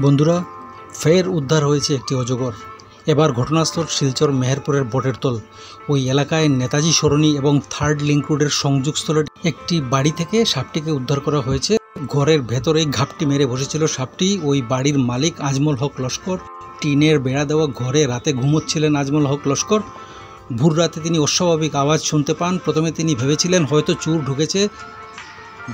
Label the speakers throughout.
Speaker 1: বন্ধুরা, ফের উদ্ধার হয়েছে একটি অজগর। এবার ঘটনাস্থল শিলচর মেহেরপুরের বটেরতল। ওই এলাকায় নেতাজি সরণি এবং 3rd লিঙ্ক রোডের সংযোগস্থলের একটি বাড়ি থেকে সাপটিকে উদ্ধার করা হয়েছে। ঘরের ভেতরেই ঘাপটি মেরে বসেছিল সাপটি। ওই বাড়ির মালিক আজমল হক লস্কর। টিনের বেড়া দেওয়া ঘরে রাতে ঘুমোচ্ছিলেন আজমল হক লস্কর। ভোর রাতে তিনি অস্বাভাবিক আওয়াজ শুনতে পান। প্রথমে তিনি ভেবেছিলেন হয়তো চোর ঢুকেছে।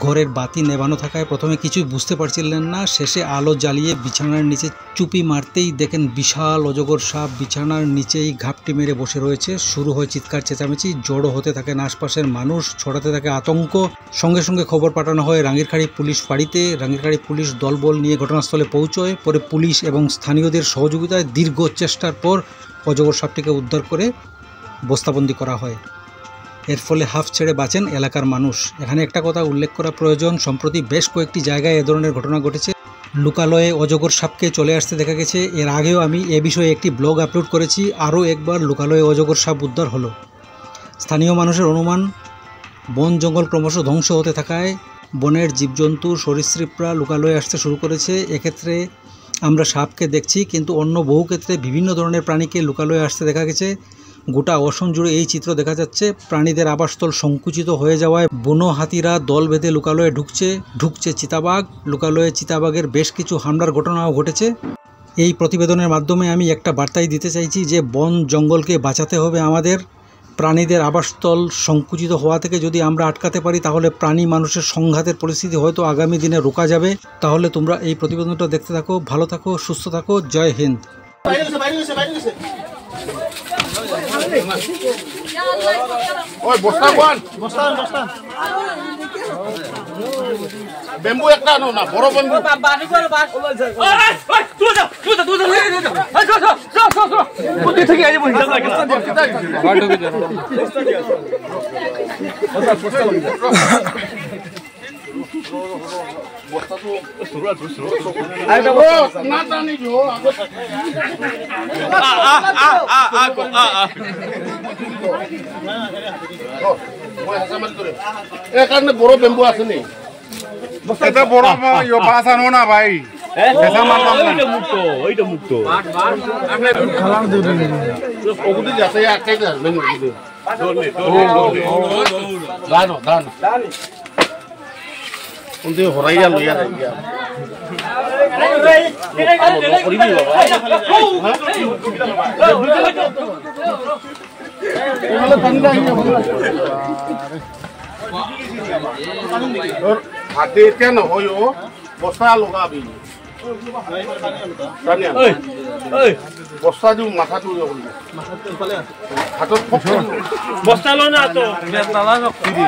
Speaker 1: ঘরের বাতি নেভানো থাকায় প্রথমে কিছুই বুঝতে পারছিলেন না। শেষে আলো জ্বালিয়ে বিছানার নিচে চুপি মারতেই দেখেন বিশাল অজগর সাপ বিছানার নিচেই ঘাপটি মেরে বসে রয়েছে। শুরু হয় চিৎকার চেঁচামেচি, জড়ো হতে থাকেন আশপাশের মানুষ, ছড়াতে থাকে আতঙ্ক। সঙ্গে সঙ্গে খবর পাঠানো হয় রাঙ্গিরখাড়ি পুলিশ ফাঁড়িতে। রাঙ্গিরখাড়ি পুলিশ দলবল নিয়ে ঘটনাস্থলে পৌঁছয়। পরে পুলিশ এবং স্থানীয়দের সহযোগিতায় দীর্ঘ চেষ্টার পর অজগর সাপটিকে উদ্ধার করে বস্তাবন্দি করা হয়। এর ফলে হাঁফ ছেড়ে বাঁচেন এলাকার মানুষ। এখানে একটা কথা উল্লেখ করা প্রয়োজন, সম্প্রতি বেশ কয়েকটি জায়গায় এ ধরনের ঘটনা ঘটেছে। লোকালয়ে অজগর সাপকে চলে আসতে দেখা গেছে। এর আগেও আমি এ বিষয়ে একটি ব্লগ আপলোড করেছি। আরও একবার লোকালয়ে অজগর সাপ উদ্ধার হলো। স্থানীয় মানুষের অনুমান, বন জঙ্গল ক্রমশ ধ্বংস হতে থাকায় বনের জীবজন্তু সরীসৃপরা লোকালয়ে আসতে শুরু করেছে। এক্ষেত্রে আমরা সাপকে দেখছি, কিন্তু অন্য বহু ক্ষেত্রে বিভিন্ন ধরনের প্রাণীকে লোকালয়ে আসতে দেখা গেছে। গোটা অসম জুড়ে এই চিত্র দেখা যাচ্ছে। প্রাণীদের আবাসস্থল সংকুচিত হয়ে যাওয়ায় বনো হাতিরা দল বেঁধে লোকালয়ে ঢুকছে চিতাবাঘ। লোকালয়ে চিতাবাঘের বেশ কিছু হামলার ঘটনাও ঘটেছে। এই প্রতিবেদনের মাধ্যমে আমি একটা বার্তাই দিতে চাইছি যে বন জঙ্গলকে বাঁচাতে হবে আমাদের। প্রাণীদের আবাসস্থল সংকুচিত হওয়া থেকে যদি আমরা আটকাতে পারি, তাহলে প্রাণী মানুষের সংঘাতের পরিস্থিতি হয়তো আগামী দিনে রোকা যাবে। তাহলে তোমরা এই প্রতিবেদনটা দেখতে থাকো। ভালো থাকো, সুস্থ থাকো। জয় হিন্দ।
Speaker 2: ওই বস্তা কোন বস্তা বেম্বু একটা আনো না, বড় বেম্বু বাড়ি করে বাস ওই তুই যা কোথা থেকে আইবো হিসাব লাগে বাড়ি ঢুকে যা বস্তা তো শুরু আই দেখো না জানি जो এখানে বড় বেম্বু আছে নি
Speaker 3: এটা বড় ইয়ো বাস আনো না ভাই এসা মানতাম না
Speaker 2: ওইটা মুক্ত আপনি খালান দিও নি ওগুদি যাতে আটকে দেন ওগুদি দান উনতে হরাইয়া লইয়া রাইয়া করিবি বাবা ওগুলো ঠান্ডা और हाथे क्या न हो यो बस्ता लोगा अभी तानिया ओए बस्ता जो माथा तो यो माथा तो चले हाथो बस्ता लो ना तो बस्ता ला न खीदी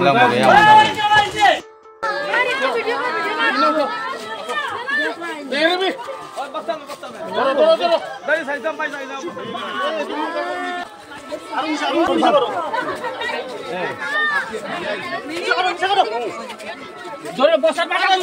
Speaker 2: ला मगे आ तेरे भी बस्ता में चलो दाई साइड में भाई जाइला जोरे बसा पाटा बंद